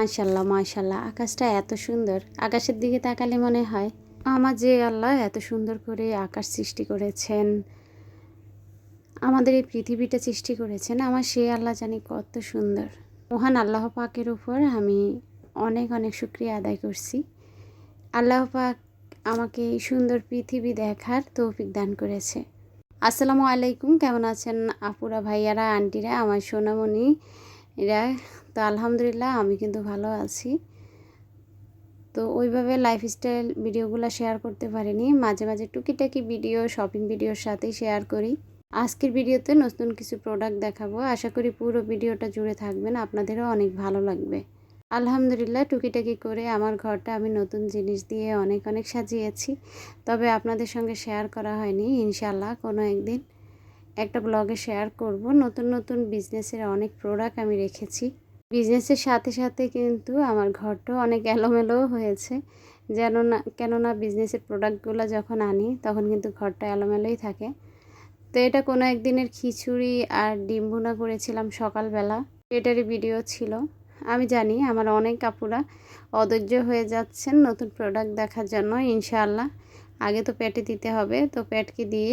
মাশাল্লাহ মাশাল্লাহ, আকাশটা এত সুন্দর। আকাশের দিকে তাকালে মনে হয় আমার যে আল্লাহ এত সুন্দর করে আকাশ সৃষ্টি করেছেন, আমাদের এই পৃথিবীটা সৃষ্টি করেছেন, আমার সেই আল্লাহ জানি কত সুন্দর। মহান আল্লাহ পাকের উপর আমি অনেক অনেক শুকরিয়া আদায় করছি। আল্লাহ পাক আমাকে এই সুন্দর পৃথিবী দেখার তৌফিক দান করেছে। আসসালামু আলাইকুম, কেমন আছেন আপুরা, ভাইয়ারা, আন্টিরা, আমার সোনামণিরা? তো আলহামদুলিল্লাহ আমি কিন্তু ভালো আছি। তো ওইভাবে লাইফস্টাইল ভিডিওগুলো শেয়ার করতে পারিনি, মাঝে মাঝে টুকিটাকি ভিডিও শপিং ভিডিওর সাথেই শেয়ার করি। আজকের ভিডিওতে নতুন কিছু প্রোডাক্ট দেখাবো, আশা করি পুরো ভিডিওটা জুড়ে থাকবেন, আপনাদেরও অনেক ভালো লাগবে। আলহামদুলিল্লাহ টুকিটাকি করে আমার ঘরটা আমি নতুন জিনিস দিয়ে অনেক অনেক সাজিয়েছি, তবে আপনাদের সঙ্গে শেয়ার করা হয়নি। ইনশাল্লাহ কোনো একদিন একটা ব্লগে শেয়ার করব। নতুন নতুন বিজনেসের অনেক প্রোডাক্ট আমি রেখেছি। বিজনেসের সাথে সাথে কিন্তু আমার ঘরটাও অনেক এলোমেলোও হয়েছে, কেননা বিজনেসের প্রোডাক্টগুলো যখন আনি তখন কিন্তু ঘরটা এলোমেলোই থাকে। তো এটা কোনো একদিনের খিচুড়ি আর ডিম ভুনা করেছিলাম সকালবেলা, এটারই ভিডিও ছিল। আমি জানি আমার অনেক আপুরা অধৈর্য হয়ে যাচ্ছেন নতুন প্রোডাক্ট দেখার জন্য। ইনশাআল্লাহ আগে তো পেটে দিতে হবে, তো পেটকে দিয়ে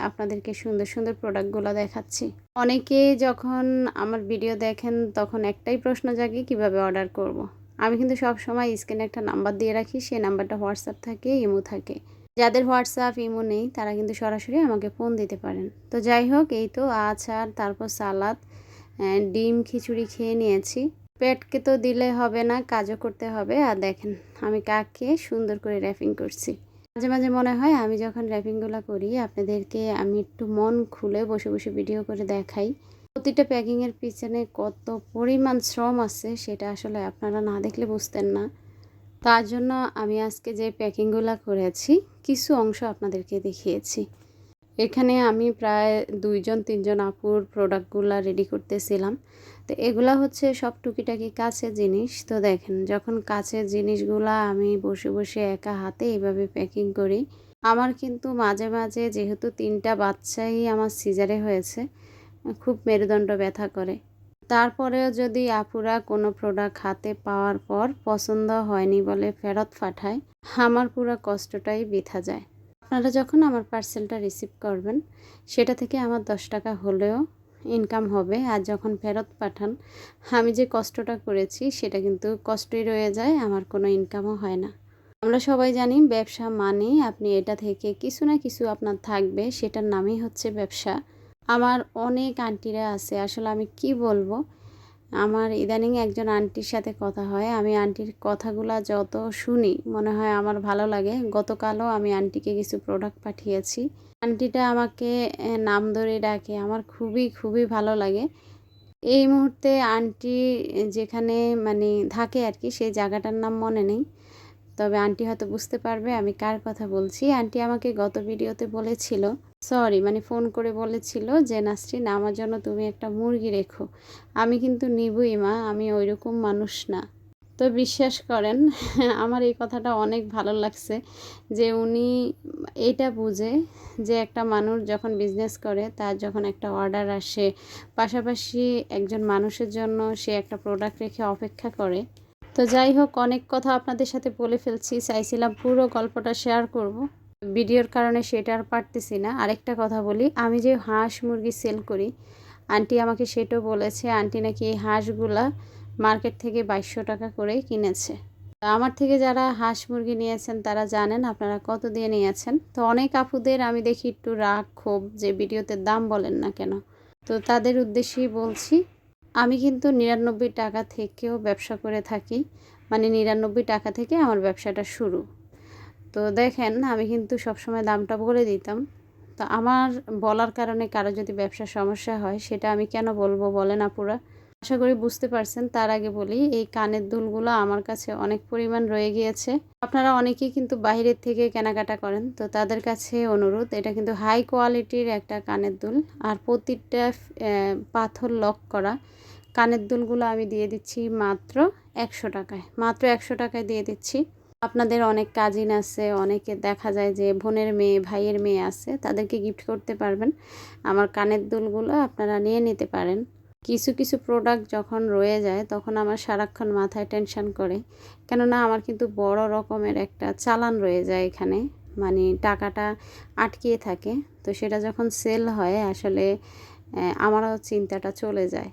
আপনাদেরকে সুন্দর সুন্দর প্রোডাক্টগুলো দেখাচ্ছি। অনেকে যখন আমার ভিডিও দেখেন তখন একটাই প্রশ্ন জাগে, কিভাবে অর্ডার করব। আমি কিন্তু সব সময় স্ক্রিনে একটা নাম্বার দিয়ে রাখি, সেই নাম্বারটা হোয়াটসঅ্যাপ থাকে, ইমো থাকে। যাদের হোয়াটসঅ্যাপ ইমো নেই তারা কিন্তু সরাসরি আমাকে ফোন দিতে পারেন। তো যাই হোক, এই তো আচার, তারপর সালাদ, ডিম খিচুড়ি খেয়ে নিয়েছি। পেটকে তো দিলে হবে না, কাজও করতে হবে। আর দেখেন আমি কাককে সুন্দর করে র্যাপিং করছি। মাঝে মাঝে মনে হয় আমি যখন র্যাপিংগুলো করি আপনাদেরকে আমি একটু মন খুলে বসে বসে ভিডিও করে দেখাই। প্রতিটা প্যাকিংয়ের পিছনে কত পরিমাণ শ্রম আছে সেটা আসলে আপনারা না দেখলে বুঝতেন না। তার জন্য আমি আজকে যে প্যাকিংগুলো করেছি কিছু অংশ আপনাদেরকে দেখিয়েছি। এখানে আমি প্রায় 2-3 আপুর প্রোডাক্টগুলো রেডি করতেছিলাম। তো এগুলা হচ্ছে সব টুকিটাকি কাছের জিনিস। তো দেখেন যখন কাছের জিনিসগুলা আমি বসে বসে একা হাতে এইভাবে প্যাকিং করি, আমার কিন্তু মাঝে মাঝে যেহেতু 3টা বাচ্চাই আমার সিজারে হয়েছে, খুব মেরুদণ্ড ব্যথা করে। তারপরেও যদি আপুরা কোনো প্রোডাক্ট হাতে পাওয়ার পর পছন্দ হয়নি বলে ফেরত পাঠায়, আমার পুরো কষ্টটাই বৃথা যায়। আপনারা যখন আমার পার্সেলটা রিসিভ করবেন সেটা থেকে আমার 10 টাকা হলেও ইনকাম হবে, আর যখন ফেরত পাঠান আমি যে কষ্টটা করেছি সেটা কিন্তু কষ্টই রয়ে যায়, আমার কোনো ইনকামও হয় না। আমরা সবাই জানি ব্যবসা মানে আপনি এটা থেকে কিছু না কিছু আপনার থাকবে, সেটার নামই হচ্ছে ব্যবসা। আমার অনেক আন্টিরা আছে, আসলে আমি কি বলবো, আমার ইদানিং একজন আন্টির সাথে কথা হয়, আমি আন্টির কথাগুলো যত শুনি মনে হয় আমার ভালো লাগে। গতকালও আমি আন্টিকে কিছু প্রোডাক্ট পাঠিয়েছি, আন্টিটা আমাকে নাম ধরে ডাকে, আমার খুবই খুবই ভালো লাগে। এই মুহূর্তে আন্টি যেখানে মানে থাকে আর কি, সেই জায়গাটার নাম মনে নেই, তবে আন্টি হয়তো বুঝতে পারবে আমি কার কথা বলছি। আন্টি আমাকে গত ভিডিওতে বলেছিল, মানে ফোন করে বলেছিল যে নাসরিন আমার জন্য তুমি একটা মুরগি রেখো। আমি কিন্তু নিবই মা, আমি ওইরকম মানুষ না। তো বিশ্বাস করেন আমার এই কথাটা অনেক ভালো লাগছে যে উনি এটা বুঝে যে একটা মানুষ যখন বিজনেস করে তার যখন একটা অর্ডার আসে, পাশাপাশি একজন মানুষের জন্য সে একটা প্রোডাক্ট রেখে অপেক্ষা করে। তো যাই হোক, অনেক কথা আপনাদের সাথে বলে ফেলছি, চাইছিলাম পুরো গল্পটা শেয়ার করব, ভিডিওর কারণে সেটা আর পারতেছি না। আরেকটা কথা বলি, আমি যে হাঁস মুরগি সেল করি, আন্টি আমাকে সেটাও বলেছে, আন্টি নাকি এই হাঁসগুলা মার্কেট থেকে 2200 টাকা করেই কিনেছে। আমার থেকে যারা হাঁস মুরগি নিয়েছেন তারা জানেন আপনারা কত দিয়ে নিয়েছেন। তো অনেক আপুদের আমি দেখি একটু রাগ ক্ষোভ যে ভিডিওতে দাম বলেন না কেন, তো তাদের উদ্দেশ্যেই বলছি আমি কিন্তু 99 টাকা থেকেও ব্যবসা করে থাকি, মানে 99 টাকা থেকে আমার ব্যবসাটা শুরু। তো দেখেন আমি কিন্তু সবসময় দামটা বলে দিতাম। তো আমার বলার কারণে কারো যদি ব্যবসার সমস্যা হয় সেটা আমি কেন বলবো বলেন আপুরা? আশা করি বুঝতে পারছেন। তার আগে বলি, এই কানের দুলগুলো আমার কাছে অনেক পরিমাণ রয়ে গিয়েছে। আপনারা অনেকেই কিন্তু বাইরের থেকে কেনাকাটা করেন, তো তাদের কাছে অনুরোধ, এটা কিন্তু হাই কোয়ালিটির একটা কানের দুল, আর প্রতিটা পাথর লক করা। কানের দুলগুলো আমি দিয়ে দিচ্ছি মাত্র 100 টাকায়, মাত্র 100 টাকায় দিয়ে দিচ্ছি। আপনাদের অনেক কাজিন আছে, অনেকে দেখা যায় যে বোনের মেয়ে, ভাইয়ের মেয়ে আছে, তাদেরকে গিফট করতে পারবেন। আমার কানের দুলগুলো আপনারা নিয়ে নিতে পারেন। কিছু কিছু প্রোডাক্ট যখন রয়ে যায় তখন আমার সারাক্ষণ মাথায় টেনশন করে, কেননা আমার কিন্তু বড় রকমের একটা চালান রয়ে যায় এখানে, মানে টাকাটা আটকিয়ে থাকে। তো সেটা যখন সেল হয় আসলে আমারও চিন্তাটা চলে যায়।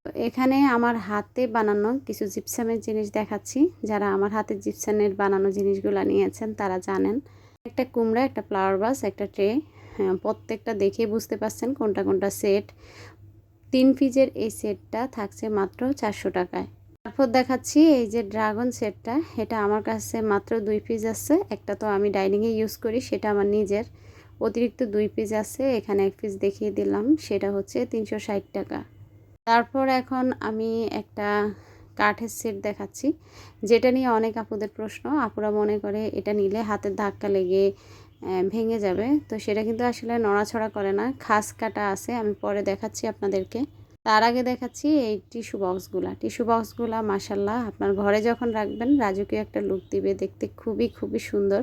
তো এখানে আমার হাতে বানানো কিছু জিপসামের জিনিস দেখাচ্ছি। যারা আমার হাতে জিপসামের বানানো জিনিসগুলো নিয়েছেন তারা জানেন। একটা কুমড়া, একটা ফ্লাওয়ার ভাস, একটা ট্রে, প্রত্যেকটা দেখে বুঝতে পারছেন কোনটা কোনটা সেট। 3 পিসের এই সেটটা থাকছে মাত্র 400 টাকায়। তারপর দেখাচ্ছি এই যে ড্রাগন সেটটা, এটা আমার কাছে মাত্র 2 পিস আছে। একটা তো আমি ডাইনিংয়ে ইউজ করি, সেটা আমার নিজের। অতিরিক্ত 2 পিস আছে, এখানে 1 পিস দেখিয়ে দিলাম, সেটা হচ্ছে 360 টাকা। তারপর এখন আমি একটা কাঠের সেট দেখাচ্ছি, যেটা নিয়ে অনেক আপুদের প্রশ্ন। আপুরা মনে করে এটা নিলে হাতের ধাক্কা লেগে ভেঙে যাবে, তো সেটা কিন্তু আসলে নড়াছড়া করে না, খাস কাটা আছে, আমি পরে দেখাচ্ছি আপনাদেরকে। তার আগে দেখাচ্ছি এই টিস্যু বক্সগুলা মাশাল্লাহ আপনার ঘরে যখন রাখবেন রাজকীয় একটা লুক দিবে, দেখতে খুবই খুবই সুন্দর।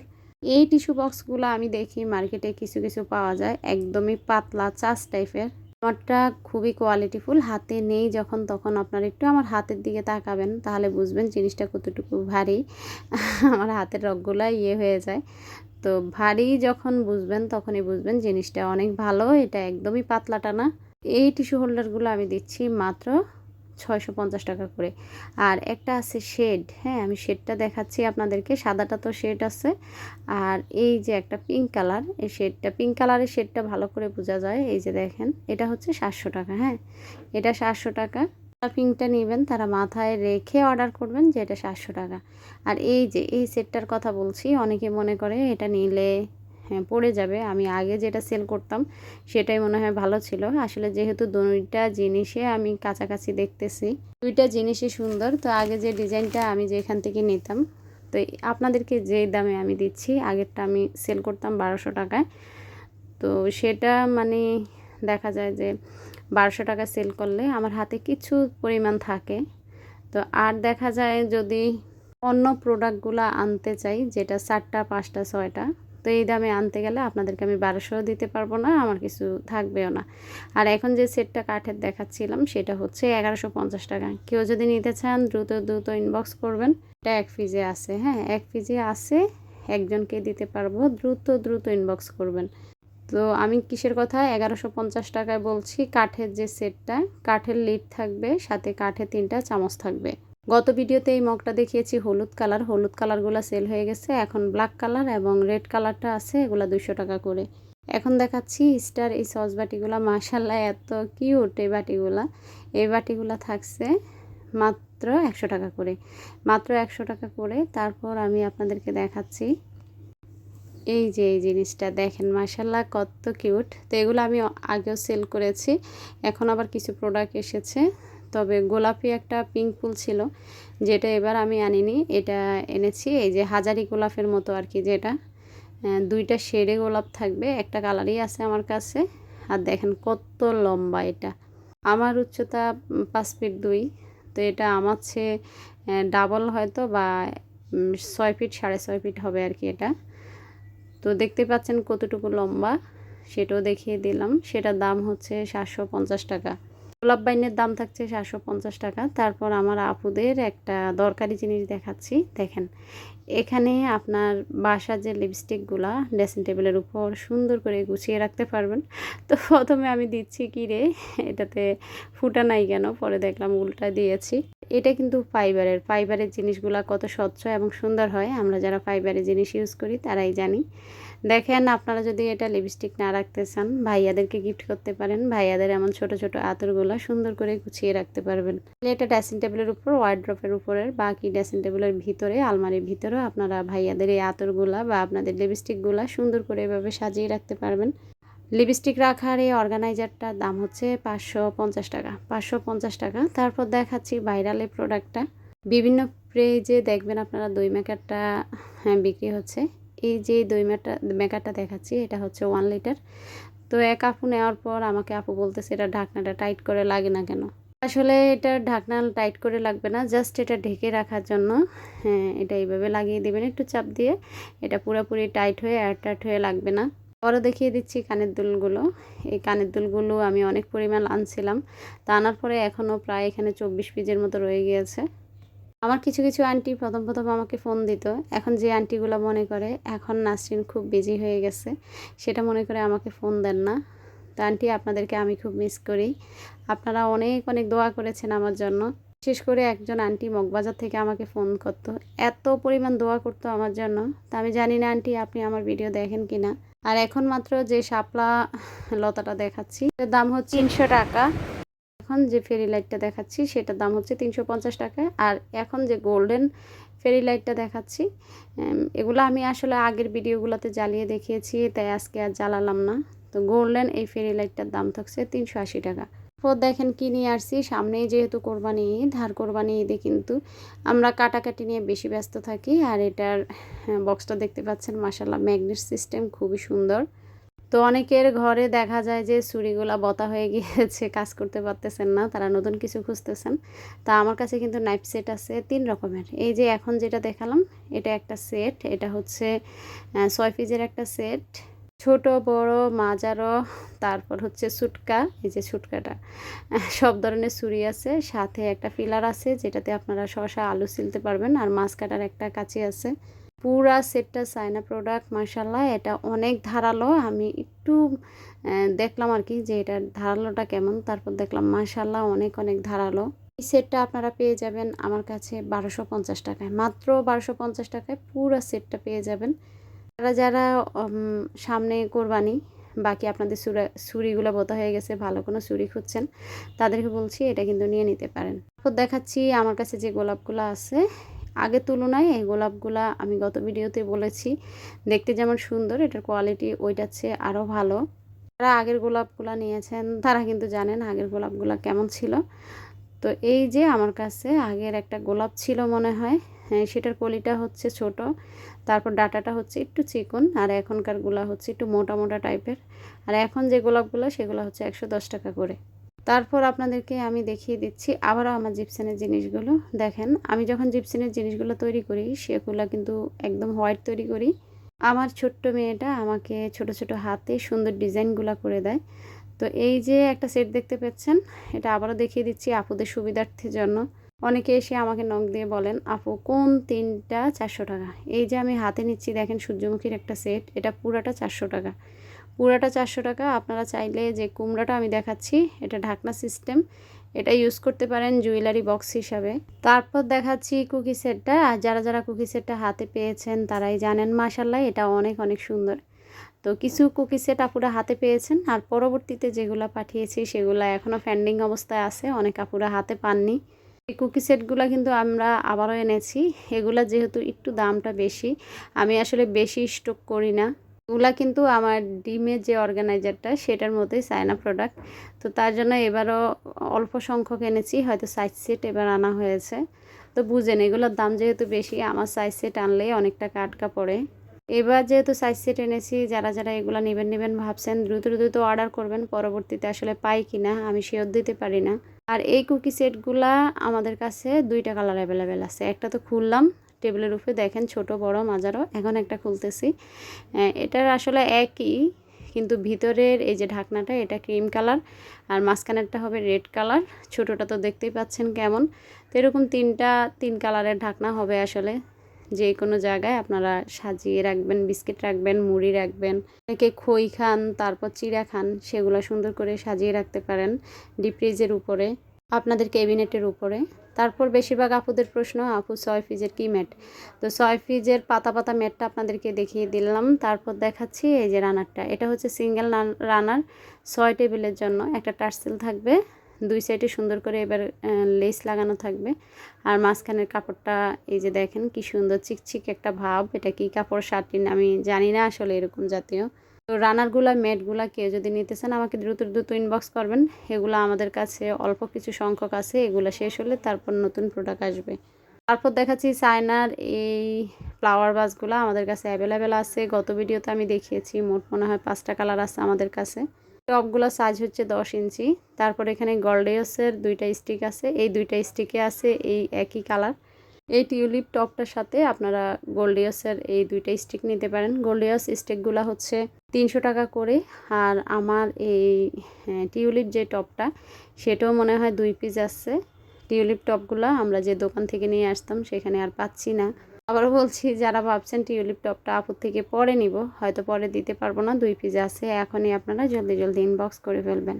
এই টিস্যু বক্সগুলো আমি দেখি মার্কেটে কিছু কিছু পাওয়া যায়, একদমই পাতলা চাষ টাইপের। আমারটা খুবই কোয়ালিটিফুল, হাতে নেই যখন তখন আপনার একটু আমার হাতের দিকে তাকাবেন তাহলে বুঝবেন জিনিসটা কতটুকু ভারী। আমার হাতের রগগুলা হয়ে যায়। তো ভারী যখন বুঝবেন তখনই বুঝবেন জিনিসটা অনেক ভালো, এটা একদমই পাতলাটা না। এই টিস্যু হোল্ডারগুলো আমি দিচ্ছি মাত্র 650 টাকা করে। আর একটা আছে শেড, হ্যাঁ আমি শেডটা দেখাচ্ছি আপনাদেরকে। সাদাটা তো শেড আছে, আর এই যে একটা পিঙ্ক কালার, এই শেডটা পিঙ্ক কালারের শেডটা ভালো করে বোঝা যায়। এই যে দেখেন, এটা হচ্ছে 700 টাকা। হ্যাঁ, এটা 700 টাকা। পিঙ্কটা নেবেন তারা মাথায় রেখে অর্ডার করবেন যে এটা 700 টাকা। আর এই যে এই সেটটার কথা বলছি, অনেকে মনে করে এটা নিলে হ্যাঁ পড়ে যাবে। আমি আগে যেটা সেল করতাম সেটাই মনে হয় ভালো ছিল। আসলে যেহেতু দুইটা জিনিসে আমি কাছাকাছি দেখতেছি, দুইটা জিনিসই সুন্দর, তো আগে যে ডিজাইনটা আমি যেখান থেকে নিতাম, তো আপনাদেরকে যে দামে আমি দিচ্ছি, আগেরটা আমি সেল করতাম 1200 টাকায়। তো সেটা মানে দেখা যায় যে 1200 টাকা সেল করলে আমার হাতে কিছু পরিমাণ থাকে। তো আর দেখা যায় যদি অন্য প্রোডাক্টগুলো আনতে চাই, যেটা 4টা 5টা 6টা, তো এই দামে আনতে গেলে আপনাদেরকে আমি 1200 দিতে পারবো না, আমার কিছু থাকবেও না। আর এখন যে সেটটা কাঠের দেখাচ্ছিলাম সেটা হচ্ছে 1150 টাকা। কেউ যদি নিতে চান দ্রুত দ্রুত ইনবক্স করবেন। এটা 1 পিসে আছে, হ্যাঁ 1 পিসে আছে, একজনকে দিতে পারবো, দ্রুত দ্রুত ইনবক্স করবেন। তো আমি কিসের কথা 1150 টাকায় বলছি, কাঠের যে সেটটা, কাঠের লিড থাকবে, সাথে কাঠের 3টা চামচ থাকবে। গত ভিডিওতে এই মগটা দেখিয়েছি হলুদ কালারগুলো সেল হয়ে গেছে। এখন ব্ল্যাক কালার এবং রেড কালারটা আছে, এগুলো 200 টাকা করে। এখন দেখাচ্ছি স্টার এই সস বাটিগুলো, মাশাল্লাহ এত কিউট এই বাটিগুলো থাকছে মাত্র 100 টাকা করে, মাত্র 100 টাকা করে। তারপর আমি আপনাদেরকে দেখাচ্ছি এই যে এই জিনিসটা দেখেন, মাশাল্লাহ কত কিউট। তো এগুলো আমি আগেও সেল করেছি, এখন আবার কিছু প্রোডাক্ট এসেছে। তবে গোলাপি একটা পিঙ্ক ফুল ছিল, যেটা এবার আমি আনিনি, এটা এনেছি এই যে হাজারি গোলাপের মতো আর কি, যেটা 2টা শেডে গোলাপ থাকবে, একটা কালারই আছে আমার কাছে। আর দেখেন কত লম্বা এটা, আমার উচ্চতা 5 ফিট 2, তো এটা আমার চেয়ে ডাবল হয়তো বা 6 ফিট 6.5 ফিট হবে আর কি এটা। তো দেখতে পাচ্ছেন কতটুকু লম্বা, সেটাও দেখিয়ে দিলাম। সেটার দাম হচ্ছে 750 টাকা। গোলাপ বাইনের দাম থাকছে 750 টাকা। তারপর আমার আপুদের একটা দরকারি জিনিস দেখাচ্ছি, দেখেন এখানে আপনার বাসার যে লিপস্টিকগুলা ড্রেসিং টেবিলের উপর সুন্দর করে গুছিয়ে রাখতে পারবেন। তো প্রথমে আমি দিচ্ছি কি রে, এটাতে ফুটা নাই কেন, পরে দেখলাম উল্টা দিয়েছি। এটা কিন্তু ফাইবারের জিনিসগুলা কত স্বচ্ছ এবং সুন্দর হয়, আমরা যারা ফাইবারের জিনিস ইউজ করি তারাই জানি। দেখেন আপনারা যদি এটা লিপস্টিক না রাখতে চান, ভাইয়াদেরকে গিফট করতে পারেন। ভাইয়াদের এমন ছোট ছোট আতরগুলো সুন্দর করে গুছিয়ে রাখতে পারবেন। এটা ড্রেসিং টেবিলের উপর, ওয়ার্ড্রপের উপরের, বাকি ড্রেসিং টেবিলের ভিতরে, আলমারির ভিতরেও আপনারা ভাইয়াদের এই আতরগুলা বা আপনাদের লিপস্টিকগুলা সুন্দর করে এভাবে সাজিয়ে রাখতে পারবেন। লিপস্টিক রাখার এই অর্গানাইজারটার দাম হচ্ছে 550 টাকা, 550 টাকা। তারপর দেখাচ্ছি ভাইরাল এই প্রোডাক্টটা, বিভিন্ন পেজে দেখবেন আপনারা দই মেকারটা বিক্রি হচ্ছে। এই যে দই মেকারটা দেখাচ্ছি, এটা হচ্ছে 1 লিটার। তো এক আপু নেওয়ার পর আমাকে আপু বলতেছে এটা ঢাকনাটা টাইট করে লাগে না কেন। আসলে এটা ঢাকনা টাইট করে লাগবে না, জাস্ট এটা ঢেকে রাখার জন্য। হ্যাঁ, এটা এইভাবে লাগিয়ে দেবেন একটু চাপ দিয়ে, এটা পুরোপুরি টাইট হয়ে এয়ারটাইট হয়ে লাগবে না। আবারও দেখিয়ে দিচ্ছি কানের দুলগুলো। এই কানের দুলগুলো আমি অনেক পরিমাণ আনছিলাম, তা আনার পরে এখনও প্রায় এখানে 24 পিসের মতো রয়ে গিয়েছে। আমার কিছু কিছু আন্টি প্রথম আমাকে ফোন দিত, এখন যে আন্টিগুলো মনে করে এখন নাসরিন খুব বিজি হয়ে গেছে সেটা মনে করে আমাকে ফোন দেন না। তো আন্টি, আপনাদেরকে আমি খুব মিস করি। আপনারা অনেক অনেক দোয়া করেছেন আমার জন্য। বিশেষ করে একজন আন্টি মগবাজার থেকে আমাকে ফোন করতো, এত পরিমাণ দোয়া করতো আমার জন্য। তা আমি জানি না আন্টি আপনি আমার ভিডিও দেখেন কিনা। আর এখন মাত্র যে শাপলা লতাটা দেখাচ্ছি এটার দাম হচ্ছে 300 টাকা। এখন যে ফেরি লাইটটা দেখাচ্ছি সেটার দাম হচ্ছে 350 টাকা। আর এখন যে গোল্ডেন ফেরি লাইটটা দেখাচ্ছি, এগুলো আমি আসলে আগের ভিডিওগুলোতে জ্বালিয়ে দেখিয়েছি, তাই আজকে আর জ্বালালাম না। তো গোল্ডেন এই ফেরি লাইটটার দাম থাকছে 380 টাকা। তো দেখেন কি নিয়ে আসছি, সামনেই যেহেতু কোরবানি ঈদ, আর কোরবানি ঈদে কিন্তু আমরা কাটাকাটি নিয়ে বেশি ব্যস্ত থাকি। আর এটার বক্সটা দেখতে পাচ্ছেন, মাশাআল্লাহ ম্যাগনেট সিস্টেম, খুবই সুন্দর। তো অনেকের ঘরে দেখা যায় যে ছুরিগুলা বতা হয়ে গিয়েছে, কাজ করতে পারতেছেন না, তারা নতুন কিছু খুঁজতেছেন। তা আমার কাছে কিন্তু নাইফ সেট আছে 3 রকমের। এই যে এখন যেটা দেখালাম এটা একটা সেট, এটা হচ্ছে 6 পিসের একটা সেট, ছোট বড় মাঝারো, তারপর হচ্ছে ছুটকা, এই যে ছুটকাটা, সব ধরনের ছুরি আছে, সাথে একটা ফিলার আছে যেটাতে আপনারা শসা আলু ছিলতে পারবেন, আর মাছ কাটার একটা কাঁচি আছে। পুরা সেটটা চায়না প্রোডাক্ট, মাশাআল্লাহ। এটা অনেক ধারালো, আমি একটু দেখলাম আর কি যে এটার ধারালোটা কেমন, তারপর দেখলাম মাশাআল্লাহ অনেক অনেক ধারালো। এই সেটটা আপনারা পেয়ে যাবেন আমার কাছে 1250 টাকায়, মাত্র 1250 টাকায় পুরা সেটটা পেয়ে যাবেন। যারা যারা সামনে কোরবানি, বাকি আপনাদের ছুরিগুলো বোতা হয়ে গেছে, ভালো কোনো ছুরি খুঁজছেন, তাদেরকে বলছি এটা কিন্তু নিয়ে নিতে পারেন। তারপর দেখাচ্ছি আমার কাছে যে গোলাপগুলো আছে, আগের তুলনায় এই গোলাপগুলা আমি গত ভিডিওতে বলেছি দেখতে যেমন সুন্দর, এটার কোয়ালিটি ওইটার চেয়ে আরও ভালো। যারা আগের গোলাপগুলা নিয়েছেন তারা কিন্তু জানেন আগের গোলাপগুলা কেমন ছিল। তো এই যে আমার কাছে আগের একটা গোলাপ ছিল মনে হয়, হ্যাঁ সেটার কলিটা হচ্ছে ছোট, তারপর ডাটাটা হচ্ছে একটু চিকন, আর এখনকার গুলা হচ্ছে একটু মোটা মোটা টাইপের। আর এখন যে গোলাপগুলো সেগুলো হচ্ছে 110 টাকা করে। তারপর আপনাদেরকে আমি দেখিয়ে দিচ্ছি আবারও আমার জিপসেনের জিনিসগুলো। দেখেন আমি যখন জিপসেনের জিনিসগুলো তৈরি করি সেগুলো কিন্তু একদম হোয়াইট তৈরি করি। আমার ছোট্ট মেয়েটা আমাকে ছোট ছোট হাতে সুন্দর ডিজাইনগুলো করে দেয়। তো এই যে একটা সেট দেখতে পাচ্ছেন, এটা আবারও দেখিয়ে দিচ্ছি আপুদের সুবিধার্থের জন্য। অনেকে এসে আমাকে নখ দিয়ে বলেন আপু কোন 3টা 400 টাকা। এই যে আমি হাতে নিচ্ছি দেখেন সূর্যমুখীর একটা সেট, এটা পুরাটা 400 টাকা, পুরাটা 400 টাকা। আপনারা চাইলে যে কুমড়াটা আমি দেখাচ্ছি এটা ঢাকনা সিস্টেম, এটা ইউজ করতে পারেন জুয়েলারি বক্স হিসাবে। তারপর দেখাচ্ছি কুকি সেটটা, আর যারা যারা কুকি সেটটা হাতে পেয়েছেন তারাই জানেন মাশাআল্লাহ এটা অনেক অনেক সুন্দর। তো কিছু কুকি সেট আপুরা হাতে পেয়েছেন, আর পরবর্তীতে যেগুলো পাঠিয়েছি সেগুলো এখনও পেন্ডিং অবস্থায় আছে, অনেক আপুরা হাতে পাননি। এই কুকি সেটগুলো কিন্তু আমরা আবারও এনেছি, এগুলা যেহেতু একটু দামটা বেশি, আমি আসলে বেশি স্টক করি না। এগুলা কিন্তু আমার ডিমের যে অর্গানাইজারটা সেটার মধ্যেই চায়না প্রোডাক্ট, তো তার জন্য এবারও অল্প সংখ্যক এনেছি, হয়তো সাইজ সেট এবার আনা হয়েছে। তো বুঝেন এগুলোর দাম যেহেতু বেশি, আমার সাইজ সেট আনলেই অনেক টাকা আটকা পড়ে। এবার যেহেতু সাইজ সেট এনেছি, যারা যারা এগুলো নেবেন ভাবছেন দ্রুত দ্রুত অর্ডার করবেন, পরবর্তীতে আসলে পাই কিনা আমি শিওর দিতে পারি না। আর এই কুকি সেটগুলা আমাদের কাছে 2টা কালার অ্যাভেলেবেল আছে। একটা তো খুললাম টেবিলের উপরে, দেখেন ছোট বড় মাঝারও, এখন একটা খুলতেছি। এটার আসলে একই, কিন্তু ভিতরের এই যে ঢাকনাটা এটা ক্রিম কালার, আর মাঝখানেরটা হবে রেড কালার। ছোটোটা তো দেখতেই পাচ্ছেন কেমন। তো এরকম 3 কালারের ঢাকনা হবে আসলে, যে কোনো জায়গায় আপনারা সাজিয়ে রাখবেন, বিস্কিট রাখবেন, মুড়ি রাখবেন, অনেকে খই খান তারপর চিড়া খান, সেগুলো সুন্দর করে সাজিয়ে রাখতে পারেন ডিপ ফ্রিজের উপরে, আপনাদের ক্যাবিনেটের উপরে। তারপর বেশিরভাগ আপুদের প্রশ্ন আপু 6 পিসের কি ম্যাট, তো 6 পিসের পাতা পাতা ম্যাটটা আপনাদেরকে দেখিয়ে দিলাম। তারপর দেখাচ্ছি এই যে রানারটা, এটা হচ্ছে সিঙ্গেল রানার, 6 টেবিলের জন্য। একটা টার্সেল থাকবে, 2 সাইডে সুন্দর করে এবার লেস লাগানো থাকবে, আর মাঝখানের কাপড়টা এই যে দেখেন কি সুন্দর চিকচিক একটা ভাব, এটা কি কাপড় শার্টিন আমি জানি না আসলে, এরকম জাতীয়। তো রানারগুলা ম্যাটগুলা কেউ যদি নিতে চান আমাকে দ্রুত দ্রুত ইনবক্স করবেন, এগুলো আমাদের কাছে অল্প কিছু সংখ্যক আছে, এগুলো শেষ হলে তারপর নতুন প্রোডাক্ট আসবে। তারপর দেখাচ্ছি চায়নার এই ফ্লাওয়ার ভাসগুলো আমাদের কাছে অ্যাভেলেবেল আছে, গত ভিডিওতে আমি দেখিয়েছি, মোট মনে হয় 5টা কালার আছে আমাদের কাছে। টপগুলো সাইজ হচ্ছে 10 ইঞ্চি। তারপর এখানে গর্ডিয়াসের 2টা স্টিক আছে, এই 2টা স্টিকে আছে এই একই কালার। এই টিউলিপ টপটার সাথে আপনারা গোল্ডিয়াসের এই দুইটা স্টিক নিতে পারেন। গোল্ডিয়াস স্টিকগুলো হচ্ছে 300 টাকা করে, আর আমার এই টিউলিপ যে টপটা সেটাও মনে হয় 2 পিস আছে। টিউলিপ টপগুলো আমরা যে দোকান থেকে নিয়ে আসতাম সেখানে আর পাচ্ছি না। আবারও বলছি, যারা ভাবছেন টিউলিপ টপটা আপুর থেকে পরে নিব, হয়তো পরে দিতে পারবো না, 2 পিস আছে, এখনই আপনারা জলদি জলদি ইনবক্স করে ফেলবেন।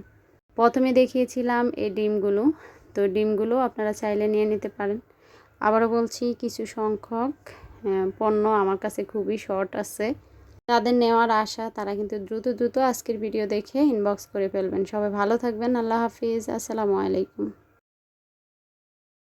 প্রথমে দেখিয়েছিলাম এই ডিমগুলো, তো ডিমগুলো আপনারা চাইলে নিয়ে নিতে পারেন। আবারও বলছি, কিছু সংখ্যক পণ্য আমার কাছে খুবই শর্ট আছে, তাদের নেওয়ার আশা, তারা কিন্তু দ্রুত দ্রুত আজকের ভিডিও দেখে ইনবক্স করে ফেলবেন। সবাই ভালো থাকবেন। আল্লাহ হাফিজ। আসসালামু আলাইকুম।